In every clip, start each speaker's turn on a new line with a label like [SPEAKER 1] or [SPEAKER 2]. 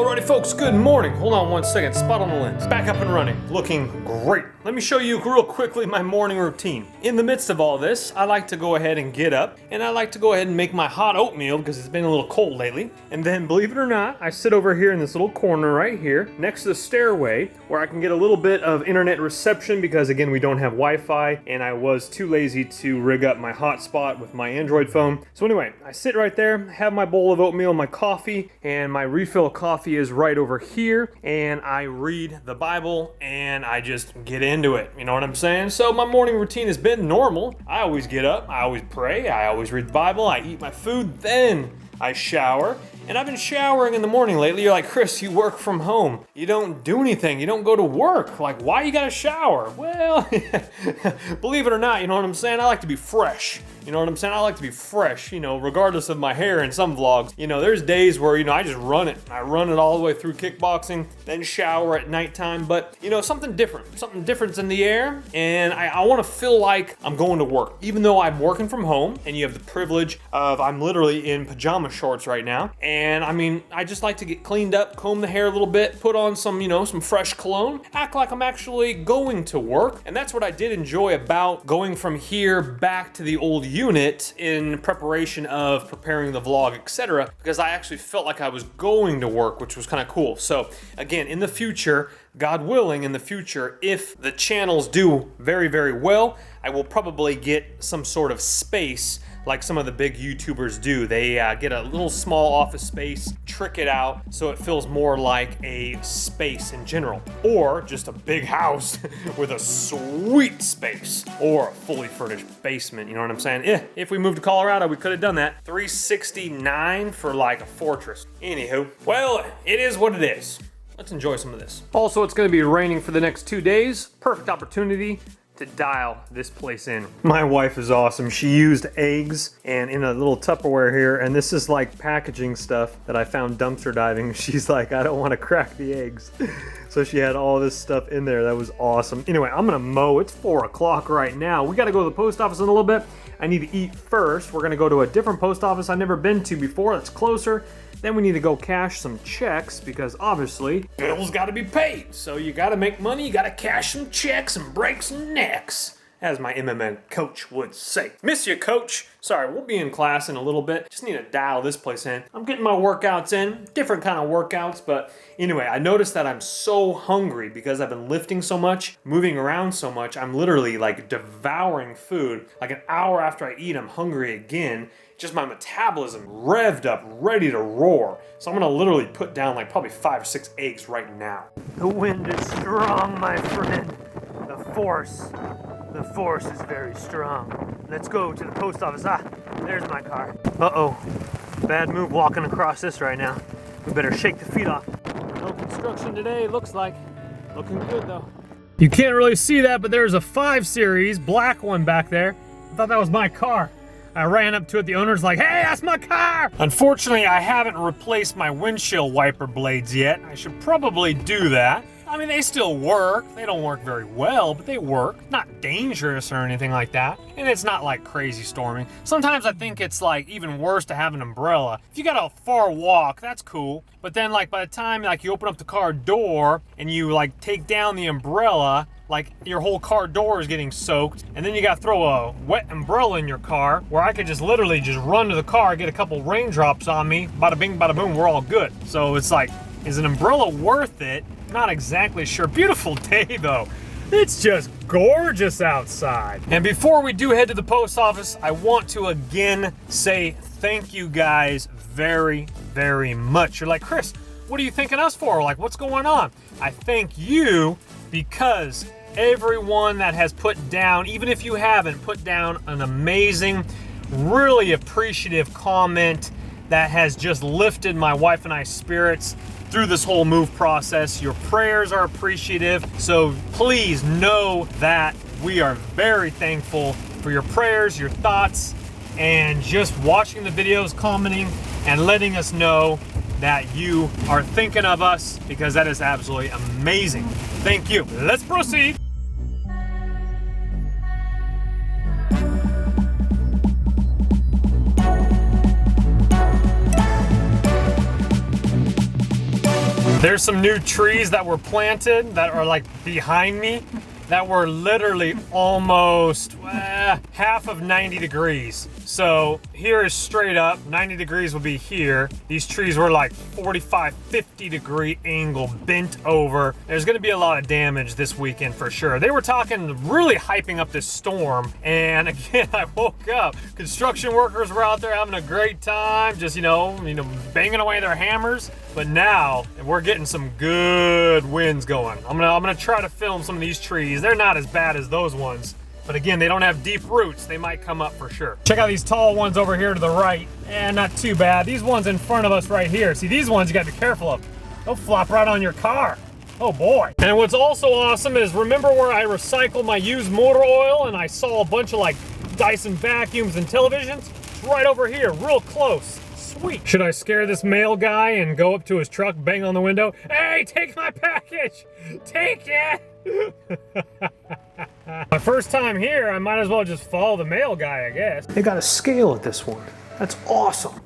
[SPEAKER 1] Alrighty folks, good morning. Hold on one second, spot on the lens. Back up and running, looking great. Let me show you real quickly my morning routine. In the midst of all this, I like to go ahead and get up, and I like to go ahead and make my hot oatmeal because it's been a little cold lately. And then, believe it or not, I sit over here in this little corner right here, next to the stairway, where I can get a little bit of internet reception because, again, we don't have Wi-Fi, and I was too lazy to rig up my hotspot with my Android phone. So anyway, I sit right there, have my bowl of oatmeal, my coffee, and my refill coffee is right over here, and I read the Bible, and I just get into it. You know what I'm saying? So my morning routine has been normal. I always get up, I always pray, I always read the Bible, I eat my food, then I shower. And I've been showering in the morning lately. You're like, Chris, you work from home. You don't do anything. You don't go to work. Like, why you gotta shower? Well, believe it or not, you know what I'm saying? I like to be fresh. You know what I'm saying? I like to be fresh, you know, regardless of my hair in some vlogs. You know, there's days where, you know, I just run it. I run it all the way through kickboxing, then shower at nighttime. But, you know, something different's in the air. And I want to feel like I'm going to work. Even though I'm working from home and you have the privilege of, I'm literally in pajama shorts right now. And I mean, I just like to get cleaned up, comb the hair a little bit, put on some, you know, some fresh cologne, act like I'm actually going to work. And that's what I did enjoy about going from here back to the old unit in preparation of preparing the vlog, etc., because I actually felt like I was going to work, which was kind of cool. So again, in the future, God willing, in the future, if the channels do very, very well, I will probably get some sort of space like some of the big YouTubers do. They get a little small office space, trick it out so it feels more like a space in general, or just a big house with a sweet space, or a fully furnished basement. You know what I'm saying? If we moved to Colorado, we could have done that. $369 for like a fortress. Anywho, well, it is what it is. Let's enjoy some of this. Also, it's going to be raining for the next 2 days. Perfect opportunity to dial this place in. My wife is awesome. She used eggs and in a little Tupperware here, and this is like packaging stuff that I found dumpster diving. She's like, I don't want to crack the eggs. So she had all this stuff in there. That was awesome. Anyway, I'm gonna mow. It's 4 o'clock right now. We gotta go to the post office in a little bit. I need to eat first. We're gonna go to a different post office I've never been to before that's closer. Then we need to go cash some checks because obviously bills gotta be paid. So you gotta make money, you gotta cash some checks and break some necks, as my MMA coach would say. Miss you, coach. Sorry, we'll be in class in a little bit. Just need to dial this place in. I'm getting my workouts in, different kind of workouts, but anyway, I noticed that I'm so hungry because I've been lifting so much, moving around so much. I'm literally like devouring food. Like an hour after I eat, I'm hungry again. Just my metabolism revved up, ready to roar. So I'm gonna literally put down like probably 5 or 6 eggs right now. The wind is strong, my friend. The force is very strong. Let's go to the post office. There's my car. Uh-oh, bad move walking across this right now. We better shake the feet off. No construction today, looks like. Looking good though. You can't really see that, but there's a 5 Series, black one back there. I thought that was my car. I ran up to it, the owner's like, hey, that's my car! Unfortunately, I haven't replaced my windshield wiper blades yet. I should probably do that. I mean, they still work. They don't work very well, but they work. Not dangerous or anything like that. And it's not like crazy storming. Sometimes I think it's like even worse to have an umbrella. If you got a far walk, that's cool. But then like by the time like you open up the car door and you like take down the umbrella, like your whole car door is getting soaked, and then you gotta throw a wet umbrella in your car where I could just literally just run to the car, get a couple raindrops on me, bada bing, bada boom, we're all good. So it's like, is an umbrella worth it? Not exactly sure. Beautiful day though. It's just gorgeous outside. And before we do head to the post office, I want to again say thank you guys very, very much. You're like, Chris, what are you thanking us for? Like, what's going on? I thank you because everyone that has put down, even if you haven't, put down an amazing, really appreciative comment that has just lifted my wife and I's spirits through this whole move process. Your prayers are appreciative, so please know that we are very thankful for your prayers, your thoughts, and just watching the videos, commenting, and letting us know that you are thinking of us, because that is absolutely amazing. Thank you. Let's proceed. There's some new trees that were planted that are like behind me that were literally almost half of 90 degrees. So here is straight up, 90 degrees will be here. These trees were like 45, 50 degree angle, bent over. There's gonna be a lot of damage this weekend for sure. They were talking, really hyping up this storm. And again, I woke up, construction workers were out there having a great time, just, you know, banging away their hammers. But now we're getting some good winds going. I'm gonna try to film some of these trees. They're not as bad as those ones, but again, they don't have deep roots. They might come up for sure. Check out these tall ones over here to the right. And not too bad. These ones in front of us right here. See, these ones you gotta be careful of. They'll flop right on your car. Oh boy. And what's also awesome is, remember where I recycled my used motor oil and I saw a bunch of like Dyson vacuums and televisions? It's right over here, real close. Sweet. Should I scare this mail guy and go up to his truck, bang on the window? Hey, take my package! Take it! My first time here, I might as well just follow the mail guy, I guess. They got a scale at this one. That's awesome.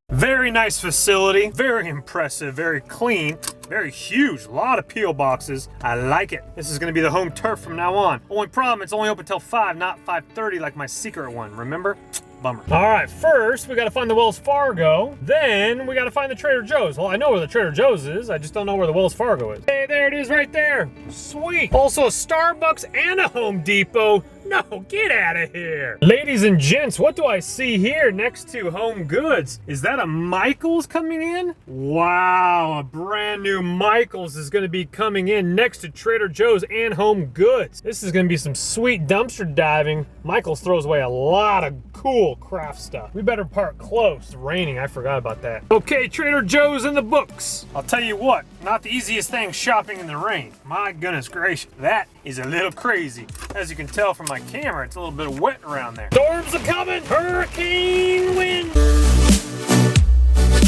[SPEAKER 1] Very nice facility, very impressive, very clean, very huge, a lot of P.O. boxes. I like it. This is gonna be the home turf from now on. Only problem, it's only open till 5, not 5:30 like my secret one, remember? Bummer. All right, first we gotta find the Wells Fargo, then we gotta find the Trader Joe's. Well, I know where the Trader Joe's is, I just don't know where the Wells Fargo is. Hey, there it is right there. Sweet. Also a Starbucks and a Home Depot. No, get out of here. Ladies and gents, what do I see here next to Home Goods? Is that a Michael's coming in? Wow, a brand new Michael's is gonna be coming in next to Trader Joe's and Home Goods. This is gonna be some sweet dumpster diving. Michael's throws away a lot of cool craft stuff. We better park close. It's raining, I forgot about that. Okay, Trader Joe's in the books. I'll tell you what, not the easiest thing shopping in the rain. My goodness gracious, that is a little crazy. As you can tell from my camera, it's a little bit wet around there. Storms are coming, hurricane wind.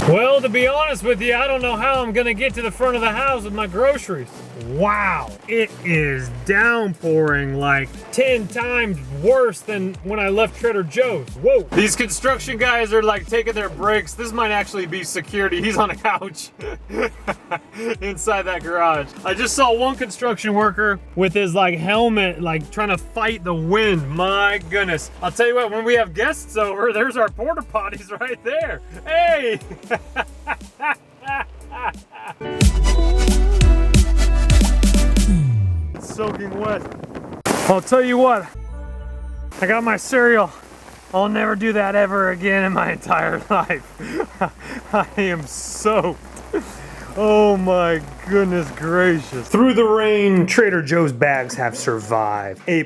[SPEAKER 1] Well, to be honest with you, I don't know how I'm gonna get to the front of the house with my groceries. Wow, it is downpouring like 10 times worse than when I left Trader Joe's. Whoa. These construction guys are like taking their breaks. This might actually be security. He's on a couch inside that garage. I just saw one construction worker with his like helmet, like trying to fight the wind. My goodness. I'll tell you what, when we have guests over, there's our porta potties right there. Hey. It's soaking wet. I'll tell you what, I got my cereal. I'll never do that ever again in my entire life. I am soaked. Oh my goodness gracious. Through the rain, Trader Joe's bags have survived. A+.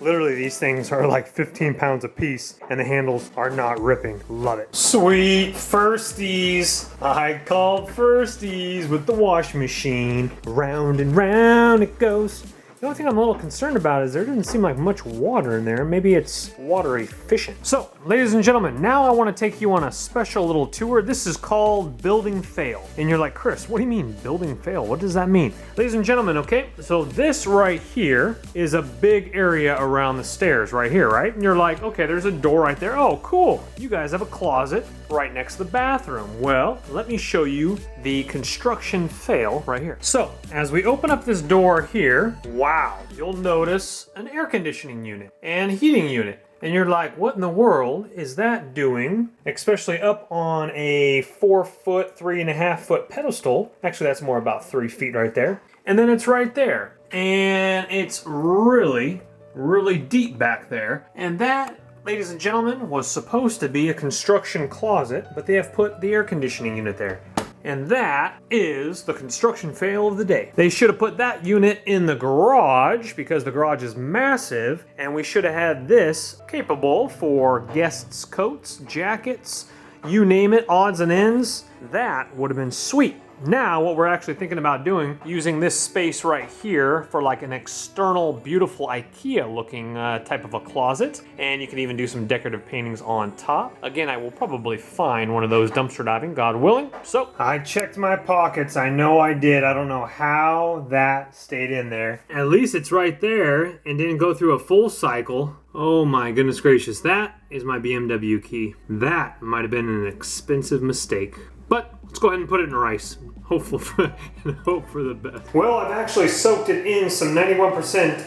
[SPEAKER 1] Literally, these things are like 15 pounds a piece, and the handles are not ripping. Love it. Sweet firsties. I called firsties with the washing machine. Round and round it goes. The only thing I'm a little concerned about is there doesn't seem like much water in there. Maybe it's water efficient. So, ladies and gentlemen, now I want to take you on a special little tour. This is called Building Fail. And you're like, Chris, what do you mean building fail? What does that mean? Ladies and gentlemen, okay, so this right here is a big area around the stairs right here, right? And you're like, okay, there's a door right there. Oh, cool. You guys have a closet right next to the bathroom. Well, let me show you the construction fail right here. So, as we open up this door here, wow, you'll notice an air conditioning unit and heating unit. And you're like, what in the world is that doing? Especially up on a 4 foot, 3.5 foot pedestal. Actually, that's more about 3 feet right there. And then it's right there. And it's really, really deep back there. And that, ladies and gentlemen, was supposed to be a construction closet, but they have put the air conditioning unit there. And that is the construction fail of the day. They should have put that unit in the garage because the garage is massive, and we should have had this capable for guests' coats, jackets, you name it, odds and ends. That would have been sweet. Now, what we're actually thinking about doing, using this space right here for like an external, beautiful IKEA-looking type of a closet. And you can even do some decorative paintings on top. Again, I will probably find one of those dumpster diving, God willing. So, I checked my pockets. I know I did. I don't know how that stayed in there. At least it's right there and didn't go through a full cycle. Oh my goodness gracious, that is my BMW key. That might have been an expensive mistake. But let's go ahead and put it in rice. Hopeful for, hope for the best. Well, I've actually soaked it in some 91%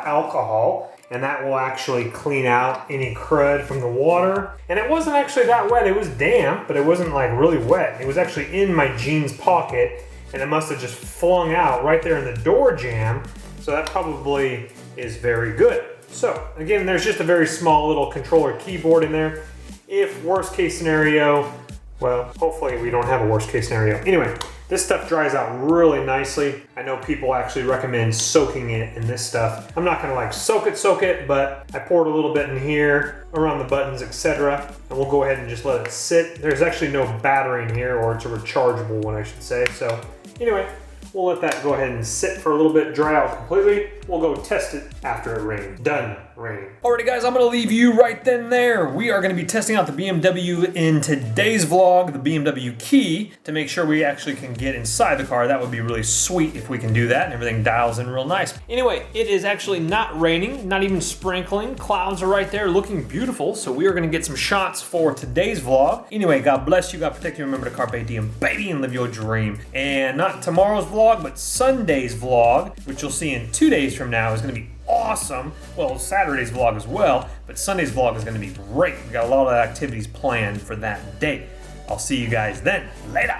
[SPEAKER 1] alcohol, and that will actually clean out any crud from the water. And it wasn't actually that wet. It was damp, but it wasn't like really wet. It was actually in my jeans pocket, and it must have just flung out right there in the door jamb. So that probably is very good. So again, there's just a very small little controller keyboard in there. If worst case scenario, well, hopefully we don't have a worst case scenario. Anyway, this stuff dries out really nicely. I know people actually recommend soaking it in this stuff. I'm not gonna like soak it, but I poured a little bit in here around the buttons, etc. And we'll go ahead and just let it sit. There's actually no battery in here, or it's a rechargeable one, I should say. So anyway, we'll let that go ahead and sit for a little bit, dry out completely. We'll go test it after it rains. Done raining. Alrighty guys, I'm gonna leave you right then there. We are gonna be testing out the BMW in today's vlog, the BMW key, to make sure we actually can get inside the car. That would be really sweet if we can do that and everything dials in real nice. Anyway, it is actually not raining, not even sprinkling. Clouds are right there looking beautiful. So we are gonna get some shots for today's vlog. Anyway, God bless you, God protect you, remember to carpe diem, baby, and live your dream. And not tomorrow's vlog, but Sunday's vlog, which you'll see in 2 days from now, is gonna be awesome. Well, Saturday's vlog as well, but Sunday's vlog is gonna be great. We got a lot of activities planned for that day. I'll see you guys then. Later.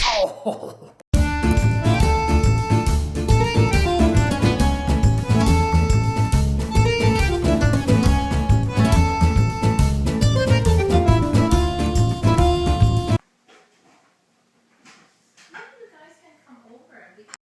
[SPEAKER 1] Oh.